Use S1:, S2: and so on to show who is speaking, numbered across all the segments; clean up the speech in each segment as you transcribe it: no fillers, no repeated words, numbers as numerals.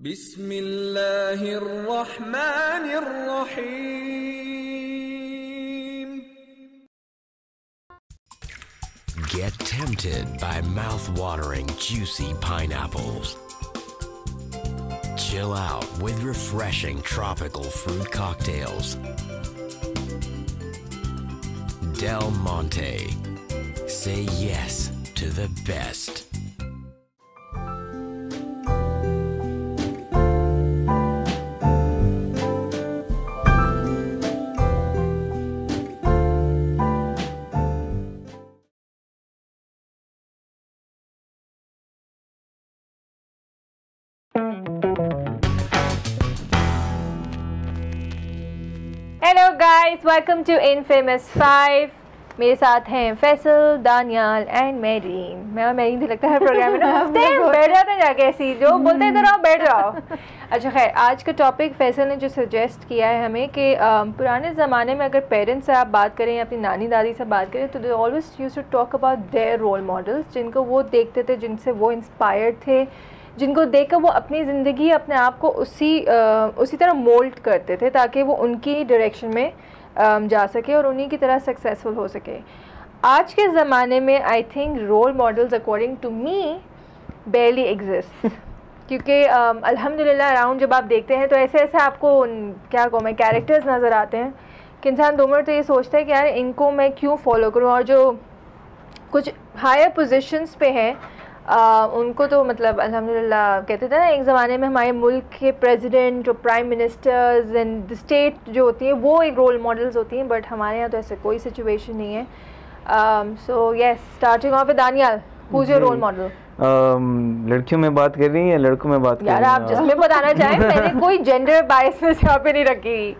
S1: बिस्मिल्लाहिर्रहमानिर्रहीम.
S2: Get tempted by mouth-watering, juicy pineapples. Chill out with refreshing tropical fruit cocktails. Del Monte. Say yes to the best.
S3: Hello guys, welcome to infamous 5. मेरे साथ हैं Faisal, Daniyal and marine. मैं और marine से लगता है programme में ना बैठ जाते हैं जाके, ऐसी जो बोलते हैं इधर आओ बैठ जाओ. अच्छा खैर, आज का टॉपिक फैसल ने जो सजेस्ट किया है हमें कि पुराने ज़माने में अगर पेरेंट्स से आप बात करें या अपनी नानी दादी से बात करें तो they always used to talk about their role models, जिनको वो देखते थे, जिनसे वो इंस्पायर्ड थे, जिनको देखकर वो अपनी ज़िंदगी अपने आप को उसी तरह मोल्ड करते थे ताकि वो उनकी डायरेक्शन में जा सके और उन्हीं की तरह सक्सेसफुल हो सके. आज के ज़माने में I think role models according to me barely exist. क्योंकि अल्हम्दुलिल्लाह अराउंड जब आप देखते हैं तो ऐसे ऐसे आपको क्या कहूँ मैं कैरेक्टर्स नज़र आते हैं कि इंसान 2 मिनट तो ये सोचता है कि यार इनको मैं क्यों फॉलो करूँ. और जो कुछ हायर पोजीशंस पे हैं उनको तो मतलब अल्हम्दुलिल्लाह कहते थे ना, एक ज़माने में हमारे मुल्क के प्रेसिडेंट और prime ministers and the state जो होती हैं वो एक रोल मॉडल्स होती हैं, बट हमारे यहाँ तो ऐसे कोई सिचुएशन नहीं है. So yes, starting off with Daniyal, who is your role model?
S4: लड़कियों में बात कर रही हैं या लड़कों में बात कर रही हैं?
S3: यार आप जिसमें बताना चाहें, मैंने कोई जेंडर बायस में यहाँ पे नहीं रखी.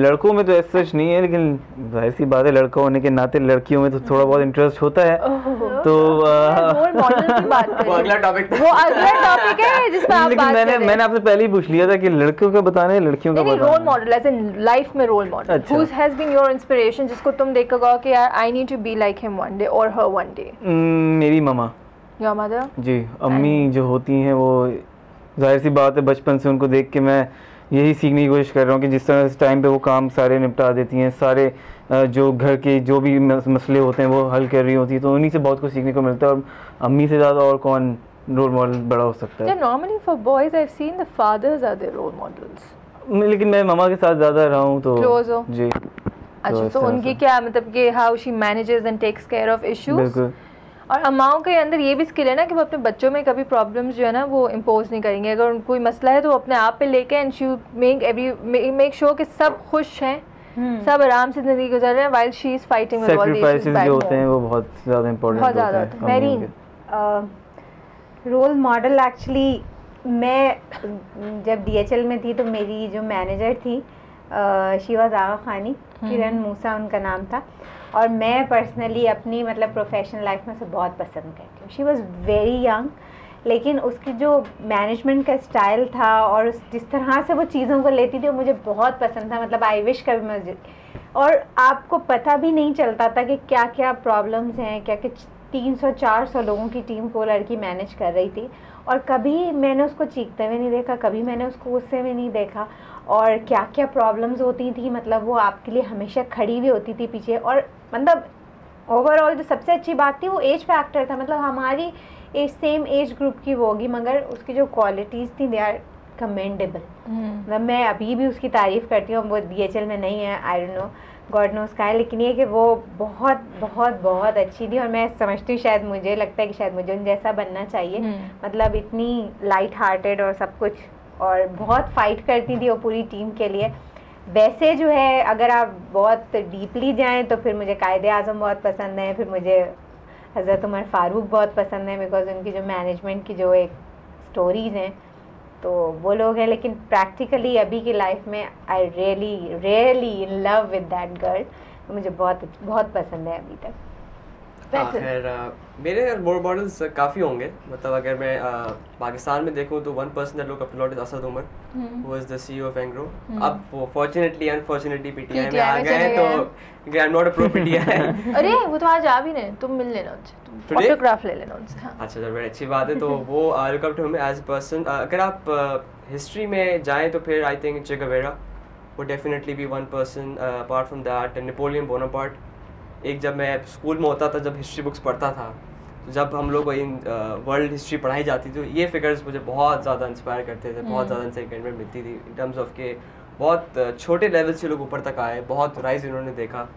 S4: लड़कों में तो ऐसा सच नहीं है, लेकिन जाहिर सी बात है लड़का होने के नाते लड़कियों में तो थोड़ा बहुत इंटरेस्ट होता है. तो
S3: रोल मॉडल की बात करें,
S5: वो अगला टॉपिक
S3: है जिसमें आप बात कर रहे हैं.
S4: मैंने आपसे पहले ही पूछ लिया था कि लड़कियों का बताना है लड़कियों का बताना.
S3: Role model as in life में role model, who has been your inspiration, जिसको तुम देख कर कहो कि यार I need to be like him one day और हर वन डे?
S4: मेरी मामा.
S3: Your mother? जी,
S4: अम्मी जो होती हैं वो जाहिर सी बात है बचपन से उनको देख के मैं यही सीखने की कोशिश कर रहा हूँ कि जिस तरह इस टाइम पे वो काम सारे निपटा देती हैं, सारे जो घर के जो भी मसले होते हैं वो हल कर रही होती है, तो उन्हीं से बहुत कुछ सीखने को मिलता है. और अम्मी से ज़्यादा और कौन रोल मॉडल बड़ा हो सकता है?
S3: Normally for boys I have seen the fathers are their role models,
S4: लेकिन मैं मामा के साथ ज़्यादा रहा हूँ तो
S3: क्लोज हो.
S4: जी.
S3: अच्छा, तो उनकी क्या मतलब कि how she manages and takes care of issues. और अम्माओं के अंदर ये भी स्किल है ना कि वो अपने बच्चों में कभी प्रॉब्लम्स जो है ना वो इम्पोज नहीं करेंगे. अगर उनको कोई मसला है तो वो अपने आप पे लेके एंड शी मेक श्योर कि सब खुश हैं, सब आराम से ज़िंदगी गुजार रहे हैं while she is fighting with all the issues
S4: जो होते हैं वो बहुत ज़्यादा इंपॉर्टेंट होते हैं.
S3: मेरीन
S6: रोल मॉडल एक्चुअली मैं जब DHL में थी तो मेरी जो मैनेजर थी शी वाज आगा खानी, किरण मूसा उनका नाम था. और मैं पर्सनली अपनी मतलब प्रोफेशनल लाइफ में से बहुत पसंद करती हूँ. शी वाज वेरी यंग, लेकिन उसकी जो मैनेजमेंट का स्टाइल था और जिस तरह से वो चीज़ों को लेती थी वो मुझे बहुत पसंद था. मतलब आई विश कभी मैं, और आपको पता भी नहीं चलता था कि क्या क्या प्रॉब्लम्स हैं, क्या क्या 300-400 लोगों की टीम को लड़की मैनेज कर रही थी. और कभी मैंने उसको चीखते हुए नहीं देखा, कभी मैंने उसको गुस्से में नहीं देखा. और क्या क्या प्रॉब्लम्स होती थी, मतलब वो आपके लिए हमेशा खड़ी हुई होती थी पीछे. और मतलब ओवरऑल जो सबसे अच्छी बात थी वो एज फैक्टर था. मतलब हमारी सेम एज ग्रुप की वो होगी, मगर उसकी जो क्वालिटीज़ थी दे आर कमेंडेबल. मतलब मैं अभी भी उसकी तारीफ़ करती हूँ. वो DHL में नहीं है, I don't know, God knows का है, लेकिन ये कि वो बहुत बहुत बहुत अच्छी थी. और मैं समझती हूँ, शायद मुझे लगता है कि शायद मुझे उन जैसा बनना चाहिए. मतलब इतनी लाइट हार्टेड और सब कुछ, और बहुत फाइट करती थी वो पूरी टीम के लिए. वैसे जो है अगर आप बहुत डीपली जाएं तो फिर मुझे कायदे आज़म बहुत पसंद है, फिर मुझे हज़रत उमर फ़ारूक बहुत पसंद है, बिकॉज उनकी जो मैनेजमेंट की जो एक स्टोरीज़ हैं तो वो लोग हैं. लेकिन प्रैक्टिकली अभी की लाइफ में I really in love with that girl. मुझे बहुत बहुत पसंद है अभी तक.
S1: खैर मेरे रोल मॉडल्स काफ़ी होंगे, मतलब अगर मैं पाकिस्तान में देखूं तो one person that look up to lot is Asad Umar, who is the CEO of Engro. अब वो फॉर्चुनेटली अनफॉर्चुनेटली पीटीआई में आ गए तो I am not a pro PTI.
S3: अरे वो तो आज आ भी नहीं, तुम मिल लेना उनसे, तुम फोटोग्राफ ले लेना उनसे। हाँ। अच्छा,
S1: चलो बड़ी अच्छी बात है। तो वो look up to him as a person. अगर आप हिस्ट्री में जाएं तो फिर आई थिंक चे गुवेरा वो definitely be one person. Apart from that Napoleon Bonaparte. एक जब मैं स्कूल में होता था, जब हिस्ट्री बुक्स पढ़ता था, तो जब हम लोग को इन वर्ल्ड हिस्ट्री पढ़ाई जाती थी तो ये फिगर्स मुझे बहुत ज़्यादा इंस्पायर करते थे, बहुत ज़्यादा इनसे एनकरेजमेंट मिलती थी इन टर्म्स ऑफ के बहुत छोटे लेवल से लोग ऊपर तक आए, बहुत राइज इन्होंने देखा।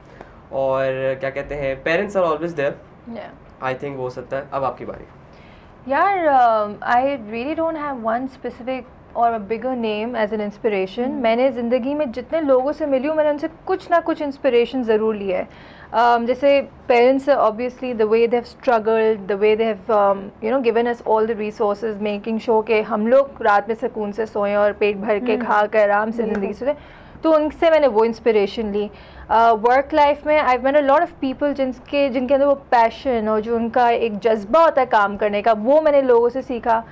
S1: और क्या कहते हैं, parents are always there. I think वो सकता है। अब आपकी बारी।
S3: यार I really don't have one specific or bigger name as an inspiration. मैंने ज़िंदगी में जितने लोगों से मिली हूँ मैंने उनसे कुछ ना कुछ इंस्पिरेशन ज़रूर लिया है। जैसे parents obviously the way they have struggled, the way they have you know given us all the resources, making sure कि हम लोग रात में सुकून से सोएं और पेट भर के खा कर आराम से ज़िंदगी से, तो उनसे मैंने वो इंस्पिरेशन ली। वर्क लाइफ में I met a lot of people जिनके अंदर वो पैशन और जो उनका एक जज्बा होता है काम करने का, वो मैंने लोगों से सीखा।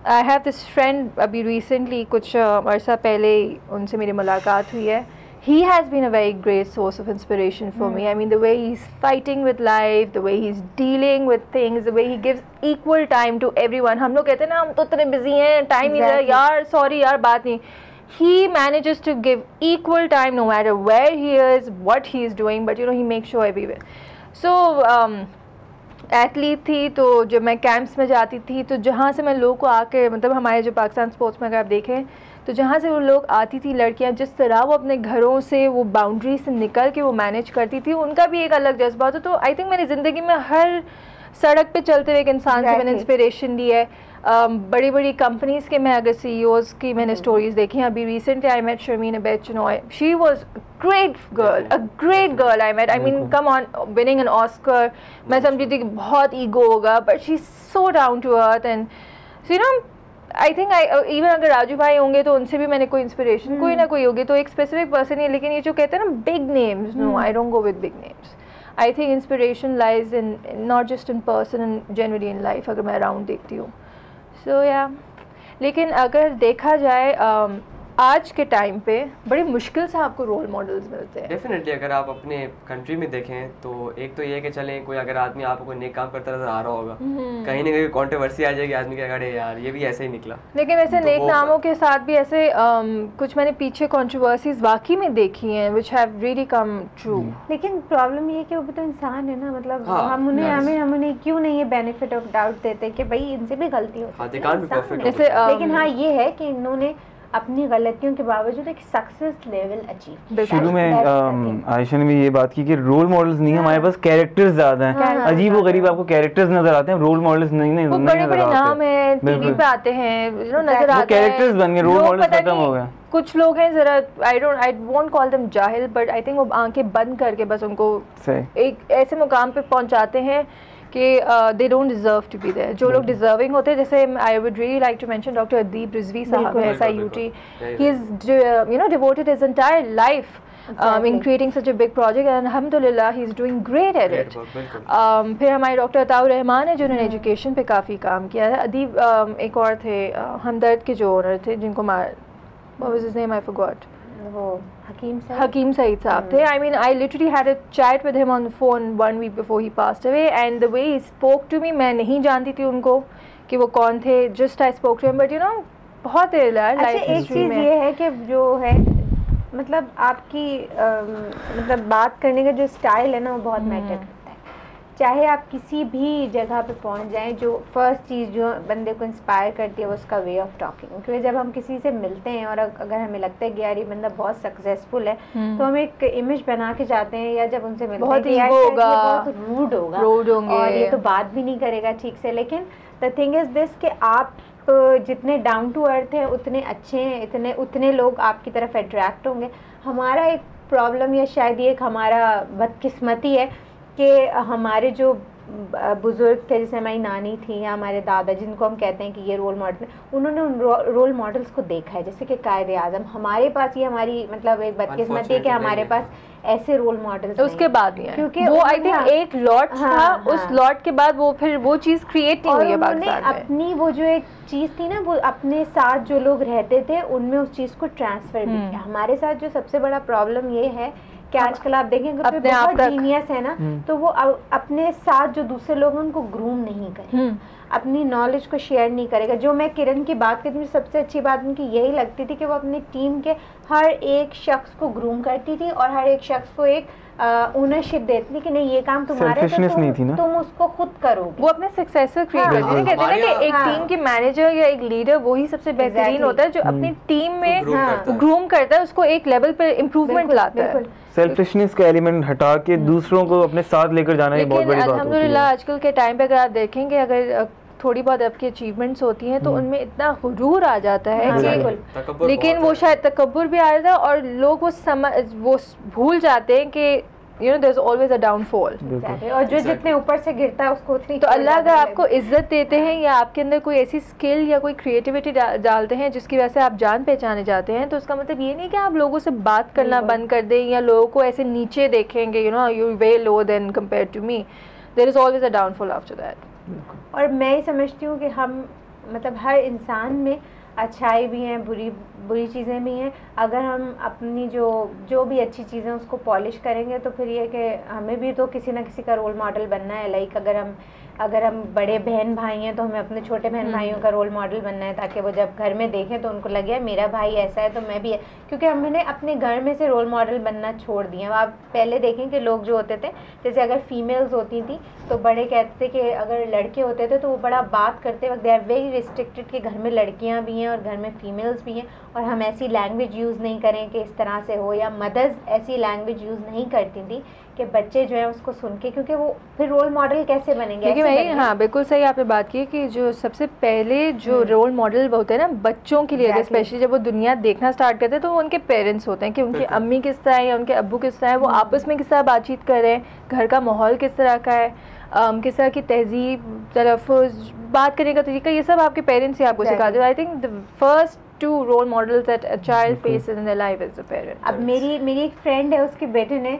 S3: आई हैव दिस फ्रेंड, अभी रिसेंटली कुछ अरसा पहले उनसे मेरी मुलाकात हुई है। He has been a very great source of inspiration for me. I mean, the way he's fighting with life, the way he's dealing with things, the way he gives equal time to everyone. हम लोग कहते हैं ना हम तो इतने busy हैं, time नहीं है यार, sorry यार, बात नहीं। He manages to give equal time no matter where he is, what he is doing, but you know he makes sure everywhere. So athlete थी, तो जब मैं कैंप्स में जाती थी तो जहाँ से मैं लोगों को आके, मतलब हमारे जो पाकिस्तान स्पोर्ट्स में अगर आप देखें तो जहाँ से वो लोग आती थी लड़कियाँ, जिस तरह वो अपने घरों से वो बाउंड्री से निकल के वो मैनेज करती थी, उनका भी एक अलग जज्बा था। तो आई थिंक मेरी ज़िंदगी में हर सड़क पे चलते हुए एक इंसान से मैंने इंस्पिरेशन ली है। बड़ी बड़ी कंपनीज़ के मैं अगर CEOs की मैंने स्टोरीज़ देखी हैं, अभी recently I met Sharmeen Chinoy, she was great girl, a great girl I met. I mean come on, winning an Oscar, मैं समझी थी कि बहुत ईगो होगा, but she is so down to earth. And so you know I think even अगर राजू भाई होंगे तो उनसे भी मैंने कोई इंस्पिरेशन कोई ना कोई होगी, तो एक स्पेसिफिक पर्सन ही है। लेकिन ये जो कहते हैं ना big names, no I don't go with big names. I think inspiration lies in not just in person and generally in life, अगर मैं अराउंड देखती हूँ। सो या लेकिन अगर देखा जाए आज के टाइम पे बड़ी मुश्किल से आपको रोल मॉडल्स मिलते हैं।
S1: डेफिनेटली अगर आप अपने कंट्री में देखें तो एक तो ये है कि चलें कोई अगर आदमी आपको कोई नेक काम करता नजर आ रहा होगा, कहीं ना कहीं कंट्रोवर्सी आ जाएगी, आदमी क्या करे यार ये भी ऐसे ही निकला।
S3: लेकिन वैसे तो नेक नामों के साथ भी ऐसे कुछ मैंने पीछे कंट्रोवर्सीज वाकई में देखी हैं which have really come true.
S6: लेकिन प्रॉब्लम ये है कि वो भी तो इंसान है ना, मतलब हम उन्हें क्यों नहीं ये बेनिफिट ऑफ डाउट देते कि भाई इनसे भी गलती हो सकती है। लेकिन हाँ ये है कि इन्होंने अपनी गलतियों के बावजूद एक सक्सेस लेवल अचीव।
S4: शुरू में आयशा ने भी ये बात की कि रोल मॉडल्स नहीं है, हमारे पास कैरेक्टर्स ज्यादा हैं। अजीब व गरीब आपको कैरेक्टर्स नजर आते हैं, रोल मॉडल्स नहीं
S3: बड़े नाम है, टीवी पे आते हैं, नजर आते हैं,
S4: कैरेक्टर्स बन गए, रोल मॉडल्स खत्म हो गए।
S3: कुछ लोग हैं जरा आई वोंट कॉल देम जाहिल, बट आई थिंक वो आंखें बंद करके बस उनको एक ऐसे मुकाम पे पहुंचाते हैं कि they don't deserve to be there. जो लोग डिजर्विंग होते हैं, जैसे I would really like to mention doctor Adeeb Rizvi साहब है, SIUT, he is you know devoted his entire life in creating such a big project and alhamdulillah he is doing great at it. फिर हमारे doctor Ataur Rahman है जिन्होंने education पे काफ़ी काम किया है। अदीब एक और थे हमदर्द के जो ओनर थे जिनको what was his name I forgot,
S6: वो
S3: हकीम सईद साहब थे। I mean I literally had a chat with him on the phone 1 week before he passed away and the way he spoke to me, मैं नहीं जानती थी उनको कि वो कौन थे, just I spoke to him but you know बहुत लाइफ हिस्ट्री में।
S6: ये है कि जो है मतलब आपकी मतलब बात करने का जो स्टाइल है ना वो बहुत मैटर करता है। चाहे आप किसी भी जगह पे पहुंच जाएं, जो फर्स्ट चीज़ जो बंदे को इंस्पायर करती है वो उसका वे ऑफ टॉकिंग। क्योंकि जब हम किसी से मिलते हैं और अगर हमें लगता है कि यार ये बंदा बहुत सक्सेसफुल है तो हम एक इमेज बना के जाते हैं, या जब उनसे मिलते हैं यार बहुत रूड होगा और ये तो बात भी नहीं करेगा ठीक से। लेकिन द थिंग इज़ दिस कि आप जितने डाउन टू अर्थ हैं उतने अच्छे हैं, उतने लोग आपकी तरफ अट्रैक्ट होंगे। हमारा एक प्रॉब्लम या शायद ये एक हमारा बदकिस्मती है कि हमारे जो बुजुर्ग थे, जैसे हमारी नानी थी या हमारे दादा, जिनको हम कहते हैं कि ये रोल मॉडल, उन्होंने उन रोल मॉडल्स को देखा है, जैसे कि कायदे आज़म। हमारे पास ये हमारी मतलब एक बदकिस्मती है कि हमारे पास ऐसे रोल मॉडल्स
S3: उसके बाद नहीं है,
S6: क्योंकि
S3: वो आई थिंक एक लॉट था, उस लॉट के बाद वो फिर वो चीज़ क्रिएट नहीं हुई है पाकिस्तान में।
S6: अपनी वो जो एक चीज़ थी ना, वो अपने साथ जो लोग रहते थे उनमें उस चीज़ को ट्रांसफ़र भी किया। हमारे साथ जो सबसे बड़ा प्रॉब्लम ये है कि आजकल आप देखेंगे कोई बहुत जीनियस है ना, तो वो अपने साथ जो दूसरे लोग हैं उनको ग्रूम नहीं करेगा, अपनी नॉलेज को शेयर नहीं करेगा। जो मैं किरण की बात करती हूँ, सबसे अच्छी बात उनकी यही लगती थी कि वो अपनी टीम के हर एक शख्स को ग्रूम करती थी और हर एक शख्स को एक ओनरशिप देती थी कि नहीं ये काम तुम्हारा है, तो तुम उसको खुद करोगे।
S3: वो अपने सक्सेसर क्रिएट करती है। कहते हैं कि एक टीम के मैनेजर या एक लीडर वही सबसे बेहतरीन होता है जो अपनी टीम में ग्रूम करता है, उसको एक लेवल पर इम्प्रूवमेंट लाता है।
S4: सेल्फिशनेस का एलिमेंट हटा के दूसरों को अपने साथ लेकर जाना ही बहुत बड़ी बात होती है।
S3: अल्हम्दुलिल्लाह आजकल के टाइम पे अगर आप देखेंगे, अगर थोड़ी बहुत आपकी अचीवमेंट्स होती हैं तो उनमें इतना गुरूर आ जाता है कि, लेकिन वो शायद तकब्बुर भी आ जाता है और लोग वो भूल जाते हैं कि you know there's always a downfall,
S6: और जो जितने ऊपर से गिरता है उसको उतनी।
S3: तो अल्लाह अगर आपको इज्जत देते हैं या आपके अंदर कोई ऐसी स्किल या कोई क्रिएटिविटी डालते हैं जिसकी वजह से आप जान पहचाने जाते हैं, तो उसका मतलब ये नहीं कि आप लोगों से बात करना बंद कर दें या लोगों को ऐसे नीचे देखेंगे, you know you way low than compared to me. There is always a downfall after that.
S6: और मैं ही समझती हूँ कि हम मतलब हर इंसान में अच्छाई भी हैं, बुरी चीज़ें भी हैं। अगर हम अपनी जो भी अच्छी चीज़ें उसको पॉलिश करेंगे तो फिर ये कि हमें भी तो किसी ना किसी का रोल मॉडल बनना है। लाइक अगर हम बड़े बहन भाई हैं तो हमें अपने छोटे बहन भाइयों का रोल मॉडल बनना है, ताकि वो जब घर में देखें तो उनको लगे मेरा भाई ऐसा है तो मैं भी है। क्योंकि हमने अपने घर में से रोल मॉडल बनना छोड़ दिया। आप पहले देखें कि लोग जो होते थे, जैसे अगर फीमेल्स होती थी तो बड़े कहते थे कि अगर लड़के होते थे तो वो बड़ा बात करते वक्त दे आर वेरी रिस्ट्रिक्टेड कि घर में लड़कियाँ भी हैं और घर में फीमेल्स भी हैं और हम ऐसी लैंग्वेज यूज़ नहीं करें कि इस तरह से हो, या मदर्स ऐसी लैंग्वेज यूज़ नहीं करती थी कि बच्चे जो है उसको सुन के, क्योंकि वो फिर रोल मॉडल कैसे बनेंगे।
S3: हाँ बिल्कुल सही आपने बात की कि जो सबसे पहले जो रोल मॉडल होते हैं ना बच्चों के लिए, स्पेशली जब वो दुनिया देखना स्टार्ट करते हैं तो वो उनके पेरेंट्स होते हैं कि उनकी अम्मी किस तरह है या उनके अब्बू किस तरह है, वो आपस में किस तरह बातचीत कर रहे हैं, घर का माहौल किस तरह का है, किस तरह की तहजीब, तलफ़ुज़, बात करने का तरीका, ये सब आपके पेरेंट्स ही आपको सिखाते हैं। I think the first two role models that a child faces in their life is the parents.
S6: अब मेरी एक फ्रेंड है, उसके बेटे ने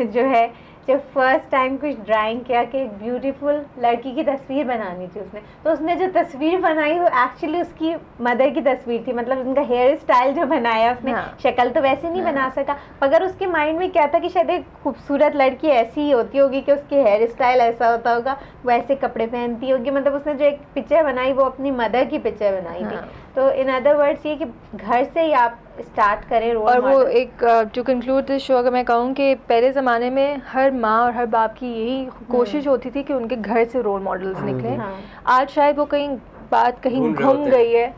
S6: जो है जब फर्स्ट टाइम कुछ ड्राइंग किया कि एक ब्यूटीफुल लड़की की तस्वीर बनानी थी उसने, तो उसने जो तस्वीर बनाई वो एक्चुअली उसकी मदर की तस्वीर थी। मतलब उनका हेयर स्टाइल जो बनाया उसने, शक्ल तो वैसे नहीं बना सका, मगर उसके माइंड में क्या था कि शायद एक खूबसूरत लड़की ऐसी ही होती होगी कि उसकी हेयर स्टाइल ऐसा होता होगा, वो ऐसे कपड़े पहनती होगी। मतलब उसने जो एक पिक्चर बनाई वो अपनी मदर की पिक्चर बनाई थी। तो इन अदर वर्ड्स ये कि घर से ही आप स्टार्ट करें रोल
S3: और वो एक टू कंक्लूड दिस शो, अगर मैं कहूँ कि पहले ज़माने में हर माँ और हर बाप की यही कोशिश होती थी कि उनके घर से रोल मॉडल्स निकले। आज शायद वो कहीं घूम गई है।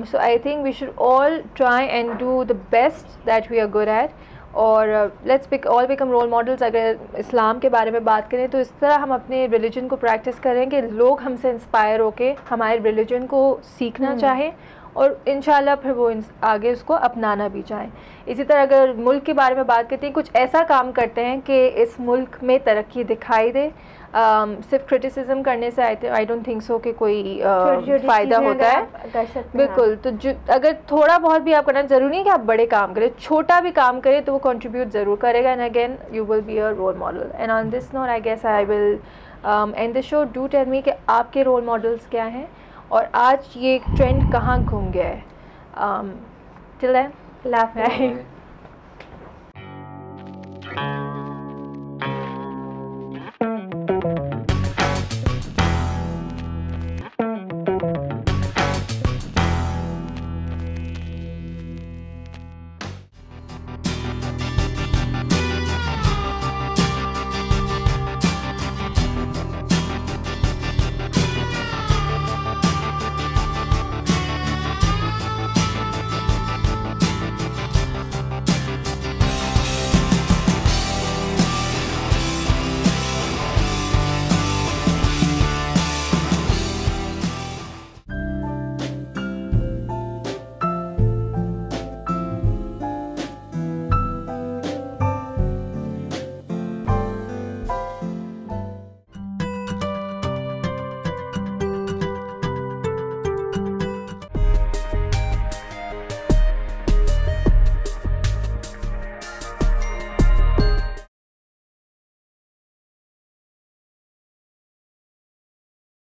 S3: So I think we should all try and do the best that we are good at, और let's all become role models. अगर इस्लाम के बारे में बात करें तो इस तरह हम अपने रिलीजन को प्रैक्टिस करें कि लोग हमसे इंस्पायर होके हमारे रिलीजन को सीखना चाहें और इंशाल्लाह फिर वो आगे उसको अपनाना भी चाहें। इसी तरह अगर मुल्क के बारे में बात करते हैं, कुछ ऐसा काम करते हैं कि इस मुल्क में तरक्की दिखाई दे। सिर्फ क्रिटिसिज्म करने से आई डोंट थिंक सो कि कोई फ़ायदा होता है। बिल्कुल, तो अगर थोड़ा बहुत भी आप करना, ज़रूरी नहीं कि आप बड़े काम करें, छोटा भी काम करें तो वो कंट्रीब्यूट ज़रूर करेगा, and again you will be a role model. And on this note I guess I will end this show. Do tell me कि आपके रोल मॉडल्स क्या हैं और आज ये ट्रेंड कहाँ घूम गया है। टिल देन,
S6: लाभ